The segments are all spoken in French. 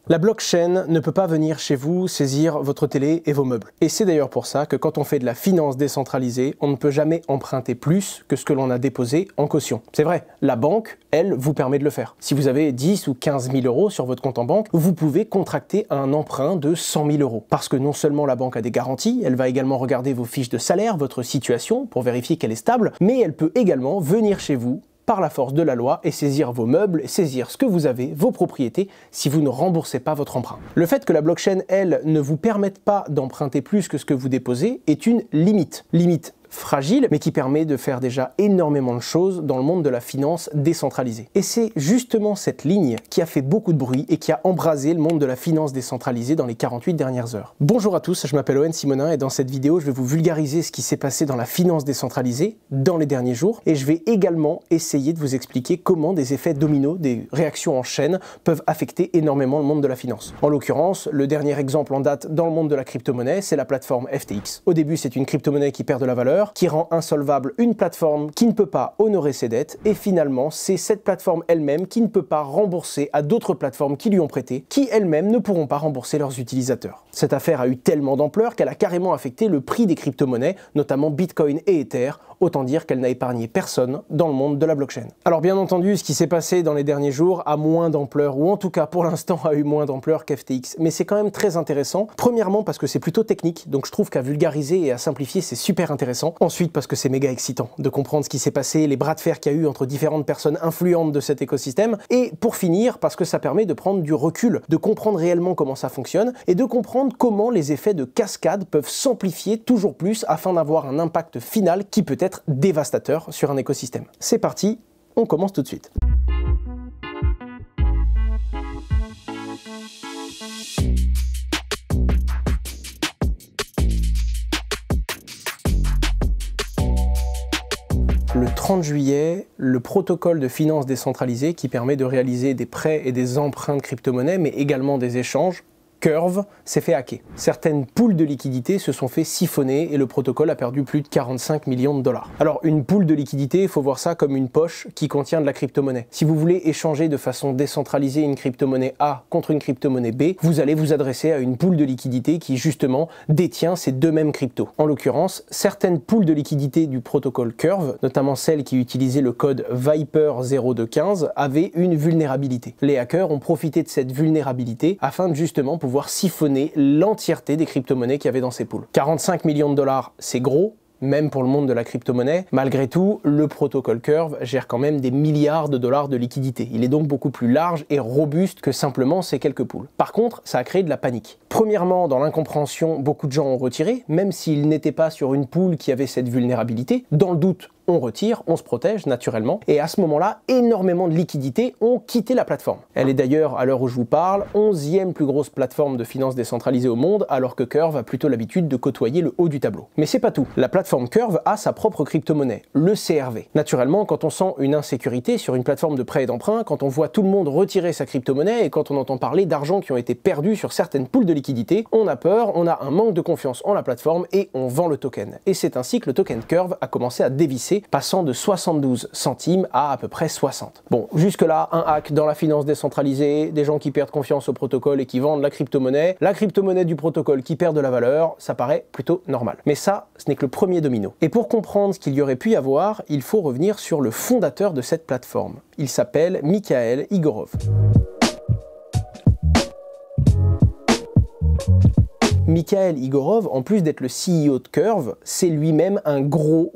La blockchain ne peut pas venir chez vous saisir votre télé et vos meubles. Et c'est d'ailleurs pour ça que quand on fait de la finance décentralisée, on ne peut jamais emprunter plus que ce que l'on a déposé en caution. C'est vrai, la banque, elle, vous permet de le faire. Si vous avez 10 ou 15 000 euros sur votre compte en banque, vous pouvez contracter un emprunt de 100 000 euros. Parce que non seulement la banque a des garanties, elle va également regarder vos fiches de salaire, votre situation, pour vérifier qu'elle est stable, mais elle peut également venir chez vous par la force de la loi et saisir vos meubles, saisir ce que vous avez, vos propriétés, si vous ne remboursez pas votre emprunt. Le fait que la blockchain, elle, ne vous permette pas d'emprunter plus que ce que vous déposez est une limite. Limite fragile, mais qui permet de faire déjà énormément de choses dans le monde de la finance décentralisée. Et c'est justement cette ligne qui a fait beaucoup de bruit et qui a embrasé le monde de la finance décentralisée dans les 48 dernières heures. Bonjour à tous, je m'appelle Owen Simonin et dans cette vidéo, je vais vous vulgariser ce qui s'est passé dans la finance décentralisée dans les derniers jours et je vais également essayer de vous expliquer comment des effets dominos, des réactions en chaîne peuvent affecter énormément le monde de la finance. En l'occurrence, le dernier exemple en date dans le monde de la crypto-monnaie, c'est la plateforme FTX. Au début, c'est une crypto-monnaie qui perd de la valeur, qui rend insolvable une plateforme qui ne peut pas honorer ses dettes, et finalement c'est cette plateforme elle-même qui ne peut pas rembourser à d'autres plateformes qui lui ont prêté, qui elles-mêmes ne pourront pas rembourser leurs utilisateurs. Cette affaire a eu tellement d'ampleur qu'elle a carrément affecté le prix des crypto-monnaies, notamment Bitcoin et Ether, autant dire qu'elle n'a épargné personne dans le monde de la blockchain. Alors bien entendu, ce qui s'est passé dans les derniers jours a moins d'ampleur, ou en tout cas pour l'instant a eu moins d'ampleur qu'FTX, mais c'est quand même très intéressant. Premièrement parce que c'est plutôt technique, donc je trouve qu'à vulgariser et à simplifier c'est super intéressant. Ensuite parce que c'est méga excitant de comprendre ce qui s'est passé, les bras de fer qu'il y a eu entre différentes personnes influentes de cet écosystème, et pour finir parce que ça permet de prendre du recul, de comprendre réellement comment ça fonctionne, et de comprendre comment les effets de cascade peuvent s'amplifier toujours plus afin d'avoir un impact final qui peut être dévastateur sur un écosystème. C'est parti, on commence tout de suite. Le 30 juillet, le protocole de finance décentralisée qui permet de réaliser des prêts et des emprunts de crypto-monnaies, mais également des échanges, Curve, s'est fait hacker. Certaines poules de liquidités se sont fait siphonner et le protocole a perdu plus de 45 millions de dollars. Alors une poule de liquidité, il faut voir ça comme une poche qui contient de la crypto-monnaie. Si vous voulez échanger de façon décentralisée une crypto-monnaie A contre une crypto-monnaie B, vous allez vous adresser à une poule de liquidité qui justement détient ces deux mêmes cryptos. En l'occurrence, certaines poules de liquidité du protocole Curve, notamment celles qui utilisaient le code Viper0215, avaient une vulnérabilité. Les hackers ont profité de cette vulnérabilité afin de justement pouvoir siphonner l'entièreté des crypto-monnaies qu'il y avait dans ces poules. 45 millions de dollars, c'est gros, même pour le monde de la crypto-monnaie. Malgré tout, le protocole Curve gère quand même des milliards de dollars de liquidités. Il est donc beaucoup plus large et robuste que simplement ces quelques poules. Par contre, ça a créé de la panique. Premièrement, dans l'incompréhension, beaucoup de gens ont retiré, même s'ils n'étaient pas sur une poule qui avait cette vulnérabilité. Dans le doute, on retire, on se protège naturellement, et à ce moment-là, énormément de liquidités ont quitté la plateforme. Elle est d'ailleurs, à l'heure où je vous parle, 11e plus grosse plateforme de finance décentralisée au monde, alors que Curve a plutôt l'habitude de côtoyer le haut du tableau. Mais c'est pas tout. La plateforme Curve a sa propre crypto-monnaie, le CRV. Naturellement, quand on sent une insécurité sur une plateforme de prêt et d'emprunt, quand on voit tout le monde retirer sa crypto-monnaie et quand on entend parler d'argent qui ont été perdus sur certaines poules de liquidité, on a peur, on a un manque de confiance en la plateforme et on vend le token. Et c'est ainsi que le token Curve a commencé à dévisser, passant de 72 centimes à peu près 60. Bon, jusque-là, un hack dans la finance décentralisée, des gens qui perdent confiance au protocole et qui vendent la crypto-monnaie du protocole qui perd de la valeur, ça paraît plutôt normal. Mais ça, ce n'est que le premier domino. Et pour comprendre ce qu'il y aurait pu y avoir, il faut revenir sur le fondateur de cette plateforme. Il s'appelle Mikhail Igorov. Mikhail Igorov, en plus d'être le CEO de Curve, c'est lui-même un gros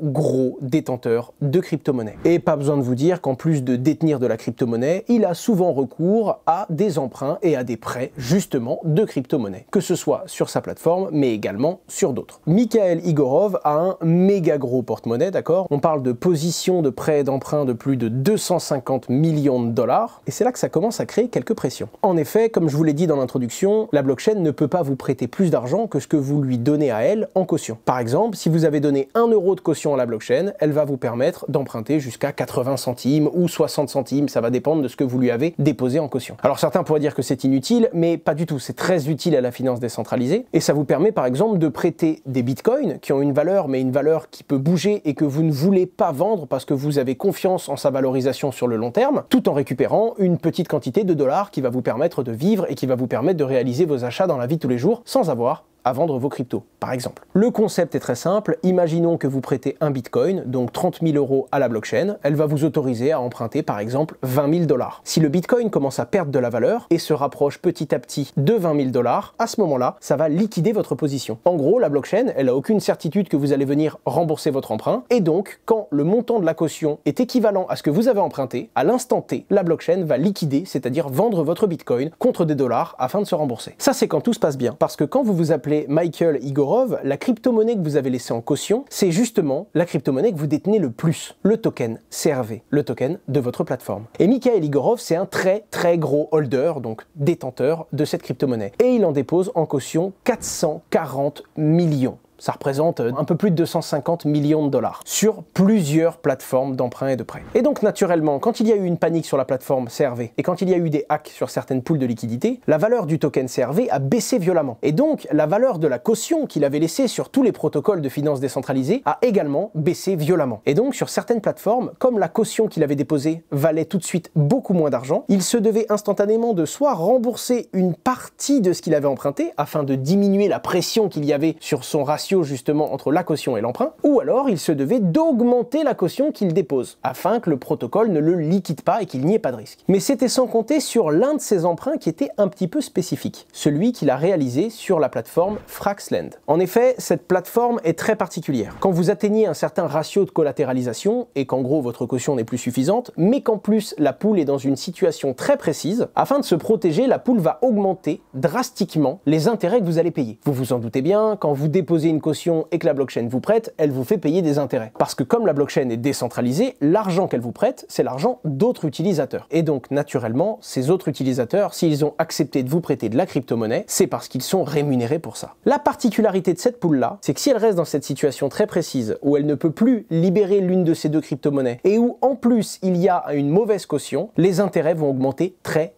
détenteur de crypto-monnaie. Et pas besoin de vous dire qu'en plus de détenir de la crypto-monnaie, il a souvent recours à des emprunts et à des prêts, justement, de crypto-monnaie. Que ce soit sur sa plateforme, mais également sur d'autres. Mikhail Igorov a un méga gros porte-monnaie, d'accord? On parle de positions de prêts et d'emprunts de plus de 250 millions de dollars, et c'est là que ça commence à créer quelques pressions. En effet, comme je vous l'ai dit dans l'introduction, la blockchain ne peut pas vous prêter plus d'argent d'argent que ce que vous lui donnez à elle en caution. Par exemple, si vous avez donné 1 euro de caution à la blockchain, elle va vous permettre d'emprunter jusqu'à 80 centimes ou 60 centimes, ça va dépendre de ce que vous lui avez déposé en caution. Alors certains pourraient dire que c'est inutile, mais pas du tout, c'est très utile à la finance décentralisée, et ça vous permet par exemple de prêter des bitcoins qui ont une valeur, mais une valeur qui peut bouger et que vous ne voulez pas vendre parce que vous avez confiance en sa valorisation sur le long terme, tout en récupérant une petite quantité de dollars qui va vous permettre de vivre et qui va vous permettre de réaliser vos achats dans la vie de tous les jours sans avoir à vendre vos cryptos, par exemple. Le concept est très simple, imaginons que vous prêtez un bitcoin, donc 30 000 euros à la blockchain, elle va vous autoriser à emprunter par exemple 20 000 dollars. Si le bitcoin commence à perdre de la valeur et se rapproche petit à petit de 20 000 dollars, à ce moment-là, ça va liquider votre position. En gros, la blockchain, elle n'a aucune certitude que vous allez venir rembourser votre emprunt, et donc, quand le montant de la caution est équivalent à ce que vous avez emprunté, à l'instant T, la blockchain va liquider, c'est-à-dire vendre votre bitcoin contre des dollars afin de se rembourser. Ça, c'est quand tout se passe bien, parce que quand vous vous appelez Mikhail Egorov, la crypto-monnaie que vous avez laissée en caution, c'est justement la crypto-monnaie que vous détenez le plus, le token CRV, le token de votre plateforme. Et Mikhail Egorov, c'est un très gros holder, donc détenteur de cette crypto-monnaie. Et il en dépose en caution 440 millions. Ça représente un peu plus de 250 millions de dollars sur plusieurs plateformes d'emprunt et de prêt. Et donc naturellement, quand il y a eu une panique sur la plateforme CRV et quand il y a eu des hacks sur certaines poules de liquidités, la valeur du token CRV a baissé violemment. Et donc la valeur de la caution qu'il avait laissée sur tous les protocoles de finance décentralisée a également baissé violemment. Et donc sur certaines plateformes, comme la caution qu'il avait déposée valait tout de suite beaucoup moins d'argent, il se devait instantanément de soit rembourser une partie de ce qu'il avait emprunté afin de diminuer la pression qu'il y avait sur son ratio justement entre la caution et l'emprunt, ou alors il se devait d'augmenter la caution qu'il dépose, afin que le protocole ne le liquide pas et qu'il n'y ait pas de risque. Mais c'était sans compter sur l'un de ses emprunts qui était un petit peu spécifique, celui qu'il a réalisé sur la plateforme Fraxlend. En effet, cette plateforme est très particulière. Quand vous atteignez un certain ratio de collatéralisation, et qu'en gros votre caution n'est plus suffisante, mais qu'en plus la pool est dans une situation très précise, afin de se protéger, la pool va augmenter drastiquement les intérêts que vous allez payer. Vous vous en doutez bien, quand vous déposez une caution et que la blockchain vous prête, elle vous fait payer des intérêts. Parce que comme la blockchain est décentralisée, l'argent qu'elle vous prête, c'est l'argent d'autres utilisateurs. Et donc naturellement, ces autres utilisateurs, s'ils ont accepté de vous prêter de la crypto-monnaie, c'est parce qu'ils sont rémunérés pour ça. La particularité de cette pool-là, c'est que si elle reste dans cette situation très précise, où elle ne peut plus libérer l'une de ces deux crypto-monnaies, et où en plus il y a une mauvaise caution, les intérêts vont augmenter très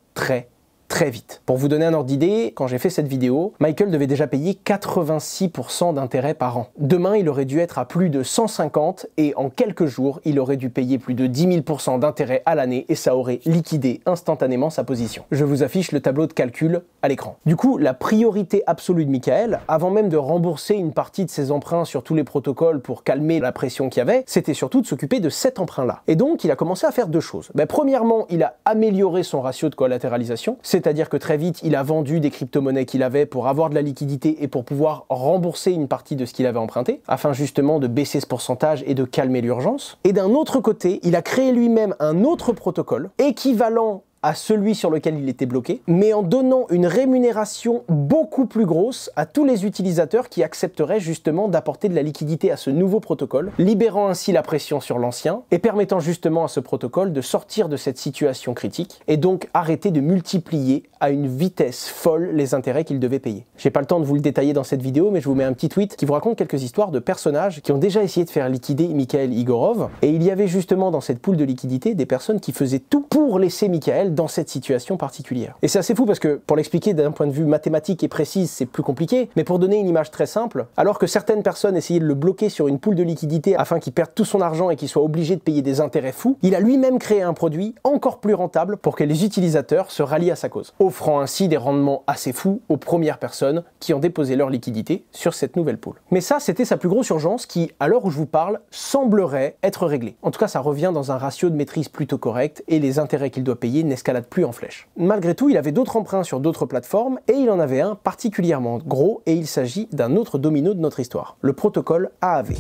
vite. Pour vous donner un ordre d'idée, quand j'ai fait cette vidéo, Michael devait déjà payer 86% d'intérêt par an. Demain, il aurait dû être à plus de 150 et en quelques jours, il aurait dû payer plus de 10 000% d'intérêt à l'année et ça aurait liquidé instantanément sa position. Je vous affiche le tableau de calcul à l'écran. Du coup, la priorité absolue de Michael, avant même de rembourser une partie de ses emprunts sur tous les protocoles pour calmer la pression qu'il y avait, c'était surtout de s'occuper de cet emprunt-là. Et donc, il a commencé à faire deux choses. Premièrement, il a amélioré son ratio de collatéralisation, c'est-à-dire que très vite, il a vendu des crypto-monnaies qu'il avait pour avoir de la liquidité et pour pouvoir rembourser une partie de ce qu'il avait emprunté, afin justement de baisser ce pourcentage et de calmer l'urgence. Et d'un autre côté, il a créé lui-même un autre protocole équivalent à celui sur lequel il était bloqué, mais en donnant une rémunération beaucoup plus grosse à tous les utilisateurs qui accepteraient justement d'apporter de la liquidité à ce nouveau protocole, libérant ainsi la pression sur l'ancien et permettant justement à ce protocole de sortir de cette situation critique et donc arrêter de multiplier à une vitesse folle les intérêts qu'il devait payer. J'ai pas le temps de vous le détailler dans cette vidéo, mais je vous mets un petit tweet qui vous raconte quelques histoires de personnages qui ont déjà essayé de faire liquider Mikhail Egorov, et il y avait justement dans cette pool de liquidité des personnes qui faisaient tout pour laisser Mikhail dans cette situation particulière. Et c'est assez fou parce que pour l'expliquer d'un point de vue mathématique et précis, c'est plus compliqué, mais pour donner une image très simple, alors que certaines personnes essayaient de le bloquer sur une pool de liquidité afin qu'il perde tout son argent et qu'il soit obligé de payer des intérêts fous, il a lui-même créé un produit encore plus rentable pour que les utilisateurs se rallient à sa cause, offrant ainsi des rendements assez fous aux premières personnes qui ont déposé leur liquidité sur cette nouvelle pool. Mais ça, c'était sa plus grosse urgence qui, à l'heure où je vous parle, semblerait être réglée. En tout cas, ça revient dans un ratio de maîtrise plutôt correct et les intérêts qu'il doit payer n'escaladent plus en flèche. Malgré tout, il avait d'autres emprunts sur d'autres plateformes et il en avait un particulièrement gros et il s'agit d'un autre domino de notre histoire, le protocole AAV.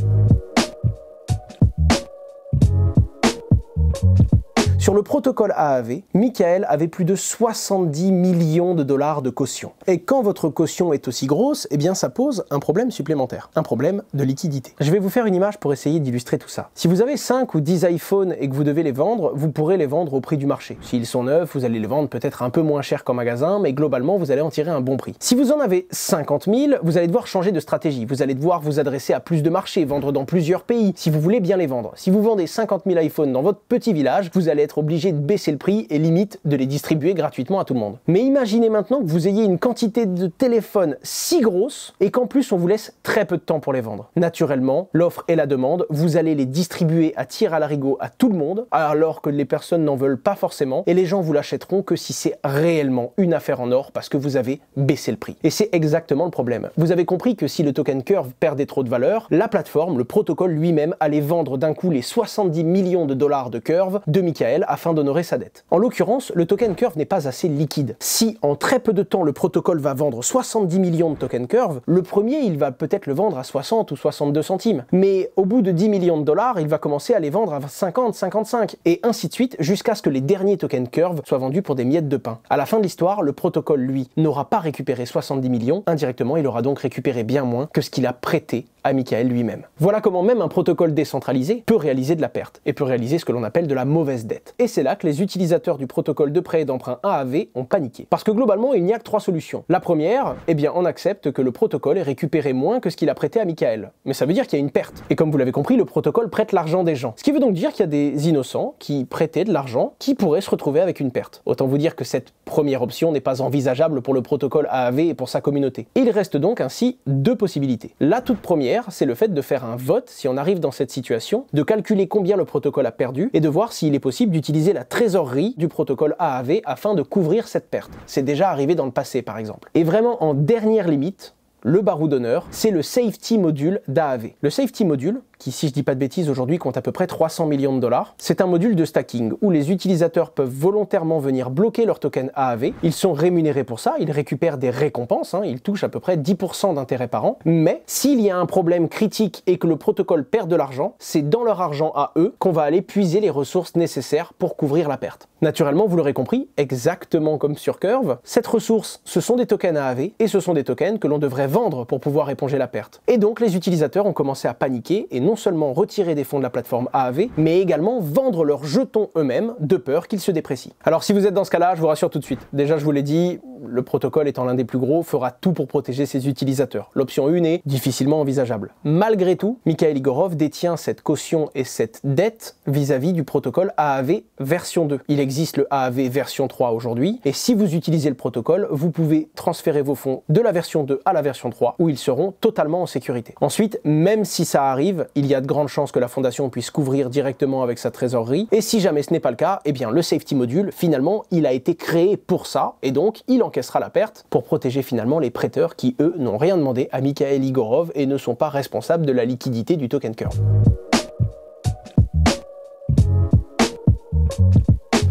Sur le protocole AAV, Michael avait plus de 70 millions de dollars de caution. Et quand votre caution est aussi grosse, eh bien ça pose un problème supplémentaire, un problème de liquidité. Je vais vous faire une image pour essayer d'illustrer tout ça. Si vous avez 5 ou 10 iPhones et que vous devez les vendre, vous pourrez les vendre au prix du marché. S'ils sont neufs, vous allez les vendre peut-être un peu moins cher qu'en magasin, mais globalement, vous allez en tirer un bon prix. Si vous en avez 50 000, vous allez devoir changer de stratégie. Vous allez devoir vous adresser à plus de marchés, vendre dans plusieurs pays, si vous voulez bien les vendre. Si vous vendez 50 000 iPhones dans votre petit village, vous allez être obligé de baisser le prix et limite de les distribuer gratuitement à tout le monde. Mais imaginez maintenant que vous ayez une quantité de téléphones si grosse et qu'en plus on vous laisse très peu de temps pour les vendre. Naturellement, l'offre et la demande, vous allez les distribuer à tir à l'arigot à tout le monde, alors que les personnes n'en veulent pas forcément, et les gens vous l'achèteront que si c'est réellement une affaire en or parce que vous avez baissé le prix. Et c'est exactement le problème. Vous avez compris que si le token Curve perdait trop de valeur, la plateforme, le protocole lui-même, allait vendre d'un coup les 70 millions de dollars de Curve de Michael afin d'honorer sa dette. En l'occurrence, le token Curve n'est pas assez liquide. Si en très peu de temps le protocole va vendre 70 millions de token Curve, le premier il va peut-être le vendre à 60 ou 62 centimes. Mais au bout de 10 millions de dollars, il va commencer à les vendre à 50, 55 et ainsi de suite jusqu'à ce que les derniers tokens Curve soient vendus pour des miettes de pain. À la fin de l'histoire, le protocole lui n'aura pas récupéré 70 millions, indirectement il aura donc récupéré bien moins que ce qu'il a prêté à Michael lui-même. Voilà comment même un protocole décentralisé peut réaliser de la perte et peut réaliser ce que l'on appelle de la mauvaise dette. Et c'est là que les utilisateurs du protocole de prêt et d'emprunt AAV ont paniqué. Parce que globalement, il n'y a que 3 solutions. La première, eh bien on accepte que le protocole ait récupéré moins que ce qu'il a prêté à Michael. Mais ça veut dire qu'il y a une perte. Et comme vous l'avez compris, le protocole prête l'argent des gens. Ce qui veut donc dire qu'il y a des innocents qui prêtaient de l'argent qui pourraient se retrouver avec une perte. Autant vous dire que cette première option n'est pas envisageable pour le protocole AAV et pour sa communauté. Et il reste donc ainsi 2 possibilités. La toute première, c'est le fait de faire un vote, si on arrive dans cette situation, de calculer combien le protocole a perdu et de voir s'il est possible d'utiliser la trésorerie du protocole AAV afin de couvrir cette perte. C'est déjà arrivé dans le passé par exemple. Et vraiment en dernière limite, le barreau d'honneur, c'est le Safety Module d'AAV. Le Safety Module, qui si je dis pas de bêtises aujourd'hui compte à peu près 300 millions de dollars, c'est un module de stacking où les utilisateurs peuvent volontairement venir bloquer leur token AAV. Ils sont rémunérés pour ça, ils récupèrent des récompenses, ils touchent à peu près 10% d'intérêt par an. Mais s'il y a un problème critique et que le protocole perd de l'argent, c'est dans leur argent à eux qu'on va aller puiser les ressources nécessaires pour couvrir la perte. Naturellement, vous l'aurez compris, exactement comme sur Curve, cette ressource, ce sont des tokens AAV et ce sont des tokens que l'on devrait vendre pour pouvoir éponger la perte. Et donc les utilisateurs ont commencé à paniquer et non seulement retirer des fonds de la plateforme AAV, mais également vendre leurs jetons eux-mêmes de peur qu'ils se déprécient. Alors si vous êtes dans ce cas-là, je vous rassure tout de suite. Déjà, je vous l'ai dit, le protocole étant l'un des plus gros, fera tout pour protéger ses utilisateurs. L'option 1 est difficilement envisageable. Malgré tout, Mikhail Igorov détient cette caution et cette dette vis-à-vis du protocole AAV version 2. Il existe le AAV version 3 aujourd'hui, et si vous utilisez le protocole, vous pouvez transférer vos fonds de la version 2 à la version 3, où ils seront totalement en sécurité. Ensuite, même si ça arrive, il y a de grandes chances que la fondation puisse couvrir directement avec sa trésorerie, et si jamais ce n'est pas le cas, eh bien le safety module, finalement, il a été créé pour ça, et donc il encaissera la perte pour protéger finalement les prêteurs qui, eux, n'ont rien demandé à Mikhail Igorov et ne sont pas responsables de la liquidité du token Curve.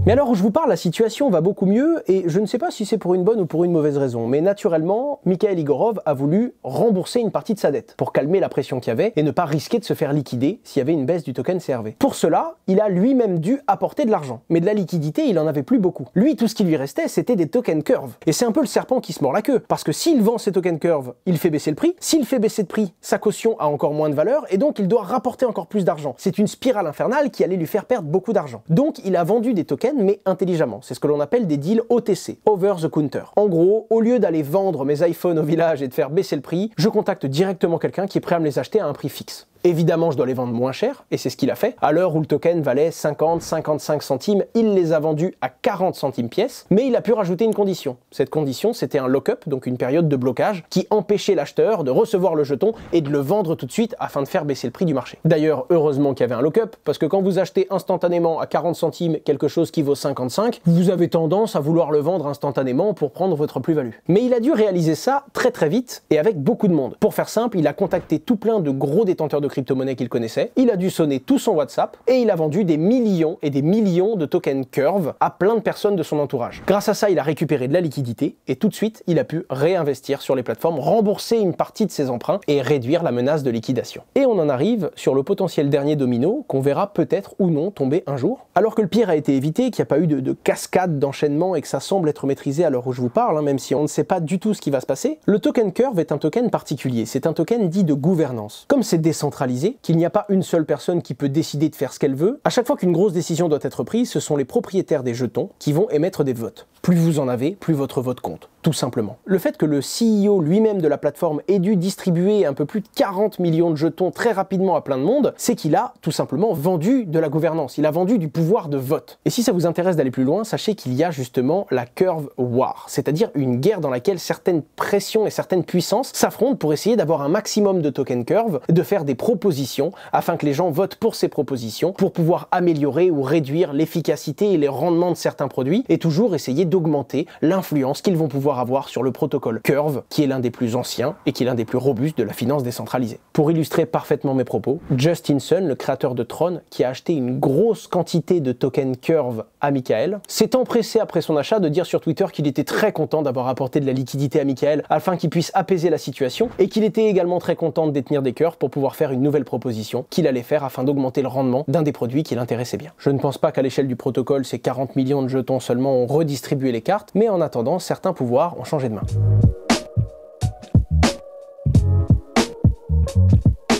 Mais alors où je vous parle, la situation va beaucoup mieux et je ne sais pas si c'est pour une bonne ou pour une mauvaise raison, mais naturellement, Mikhail Igorov a voulu rembourser une partie de sa dette pour calmer la pression qu'il y avait et ne pas risquer de se faire liquider s'il y avait une baisse du token CRV. Pour cela, il a lui-même dû apporter de l'argent, mais de la liquidité, il en avait plus beaucoup. Lui, tout ce qui lui restait, c'était des tokens Curve. Et c'est un peu le serpent qui se mord la queue, parce que s'il vend ses tokens Curve, il fait baisser le prix. S'il fait baisser de prix, sa caution a encore moins de valeur et donc il doit rapporter encore plus d'argent. C'est une spirale infernale qui allait lui faire perdre beaucoup d'argent. Donc il a vendu des tokens mais intelligemment. C'est ce que l'on appelle des deals OTC, Over the Counter. En gros, au lieu d'aller vendre mes iPhones au village et de faire baisser le prix, je contacte directement quelqu'un qui est prêt à me les acheter à un prix fixe. Évidemment, je dois les vendre moins cher, et c'est ce qu'il a fait. À l'heure où le token valait 50-55 centimes, il les a vendus à 40 centimes pièce, mais il a pu rajouter une condition. Cette condition, c'était un lock-up, donc une période de blocage, qui empêchait l'acheteur de recevoir le jeton et de le vendre tout de suite afin de faire baisser le prix du marché. D'ailleurs, heureusement qu'il y avait un lock-up, parce que quand vous achetez instantanément à 40 centimes quelque chose qui vaut 55, vous avez tendance à vouloir le vendre instantanément pour prendre votre plus-value. Mais il a dû réaliser ça très vite et avec beaucoup de monde. Pour faire simple, il a contacté tout plein de gros détenteurs de crypto-monnaies qu'il connaissait, il a dû sonner tout son WhatsApp et il a vendu des millions et des millions de tokens Curve à plein de personnes de son entourage. Grâce à ça, il a récupéré de la liquidité et tout de suite, il a pu réinvestir sur les plateformes, rembourser une partie de ses emprunts et réduire la menace de liquidation. Et on en arrive sur le potentiel dernier domino qu'on verra peut-être ou non tomber un jour. Alors que le pire a été évité, qu'il n'y a pas eu de cascade d'enchaînement et que ça semble être maîtrisé à l'heure où je vous parle, même si on ne sait pas du tout ce qui va se passer, le token Curve est un token particulier. C'est un token dit de gouvernance. Comme c'est décentralisé, qu'il n'y a pas une seule personne qui peut décider de faire ce qu'elle veut, à chaque fois qu'une grosse décision doit être prise, ce sont les propriétaires des jetons qui vont émettre des votes. Plus vous en avez, plus votre vote compte, tout simplement. Le fait que le CEO lui-même de la plateforme ait dû distribuer un peu plus de 40 millions de jetons très rapidement à plein de monde, c'est qu'il a tout simplement vendu de la gouvernance, il a vendu du pouvoir de vote. Et si ça vous intéresse d'aller plus loin, sachez qu'il y a justement la Curve War, c'est-à-dire une guerre dans laquelle certaines pressions et certaines puissances s'affrontent pour essayer d'avoir un maximum de tokens Curve, de faire des propositions afin que les gens votent pour ces propositions pour pouvoir améliorer ou réduire l'efficacité et les rendements de certains produits et toujours essayer d'augmenter l'influence qu'ils vont pouvoir avoir sur le protocole Curve, qui est l'un des plus anciens et qui est l'un des plus robustes de la finance décentralisée. Pour illustrer parfaitement mes propos, Justin Sun, le créateur de Tron, qui a acheté une grosse quantité de tokens Curve à Michael, s'est empressé après son achat de dire sur Twitter qu'il était très content d'avoir apporté de la liquidité à Michael afin qu'il puisse apaiser la situation et qu'il était également très content de détenir des Curve pour pouvoir faire une nouvelle proposition qu'il allait faire afin d'augmenter le rendement d'un des produits qui l'intéressait bien. Je ne pense pas qu'à l'échelle du protocole, ces 40 millions de jetons seulement ont redistribué les cartes, mais en attendant, certains pouvoirs ont changé de main.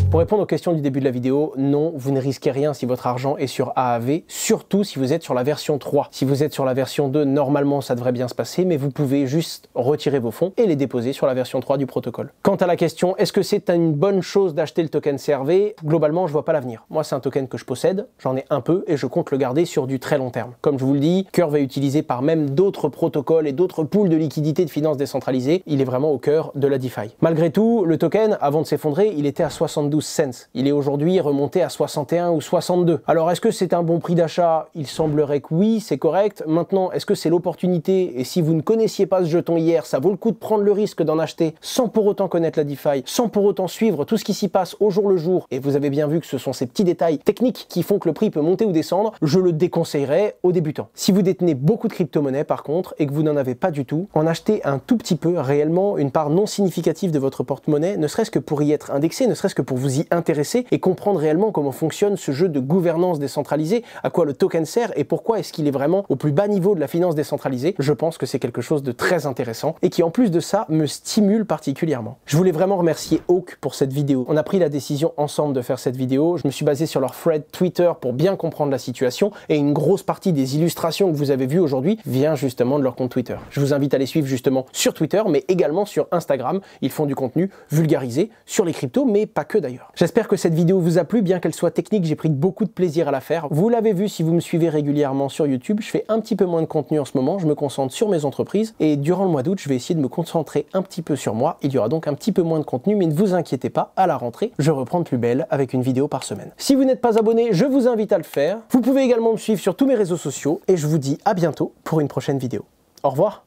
Pour répondre aux questions du début de la vidéo, non, vous ne risquez rien si votre argent est sur AAV, surtout si vous êtes sur la version 3. Si vous êtes sur la version 2, normalement ça devrait bien se passer, mais vous pouvez juste retirer vos fonds et les déposer sur la version 3 du protocole. Quant à la question, est-ce que c'est une bonne chose d'acheter le token CRV? Globalement, je vois pas l'avenir. Moi, c'est un token que je possède, j'en ai un peu et je compte le garder sur du très long terme. Comme je vous le dis, Curve est utilisé par même d'autres protocoles et d'autres pools de liquidités de finances décentralisées. Il est vraiment au cœur de la DeFi. Malgré tout, le token, avant de s'effondrer, il était à 72 cents. Il est aujourd'hui remonté à 61 ou 62. Alors est-ce que c'est un bon prix d'achat? Il semblerait que oui, c'est correct. Maintenant, est-ce que c'est l'opportunité? Et si vous ne connaissiez pas ce jeton hier, ça vaut le coup de prendre le risque d'en acheter sans pour autant connaître la DeFi, sans pour autant suivre tout ce qui s'y passe au jour le jour? Et vous avez bien vu que ce sont ces petits détails techniques qui font que le prix peut monter ou descendre. Je le déconseillerais aux débutants. Si vous détenez beaucoup de crypto-monnaies par contre et que vous n'en avez pas du tout, en acheter un tout petit peu, réellement une part non significative de votre porte-monnaie, ne serait-ce que pour y être indexé, ne serait-ce que pour vous y intéresser et comprendre réellement comment fonctionne ce jeu de gouvernance décentralisée, à quoi le token sert et pourquoi est-ce qu'il est vraiment au plus bas niveau de la finance décentralisée. Je pense que c'est quelque chose de très intéressant et qui en plus de ça me stimule particulièrement. Je voulais vraiment remercier Hawk pour cette vidéo. On a pris la décision ensemble de faire cette vidéo. Je me suis basé sur leur thread Twitter pour bien comprendre la situation et une grosse partie des illustrations que vous avez vues aujourd'hui vient justement de leur compte Twitter. Je vous invite à les suivre justement sur Twitter mais également sur Instagram. Ils font du contenu vulgarisé sur les cryptos mais pas que d'ailleurs. J'espère que cette vidéo vous a plu, bien qu'elle soit technique, j'ai pris beaucoup de plaisir à la faire. Vous l'avez vu si vous me suivez régulièrement sur YouTube, je fais un petit peu moins de contenu en ce moment, je me concentre sur mes entreprises et durant le mois d'août, je vais essayer de me concentrer un petit peu sur moi. Il y aura donc un petit peu moins de contenu, mais ne vous inquiétez pas, à la rentrée, je reprends de plus belle avec une vidéo par semaine. Si vous n'êtes pas abonné, je vous invite à le faire. Vous pouvez également me suivre sur tous mes réseaux sociaux et je vous dis à bientôt pour une prochaine vidéo. Au revoir.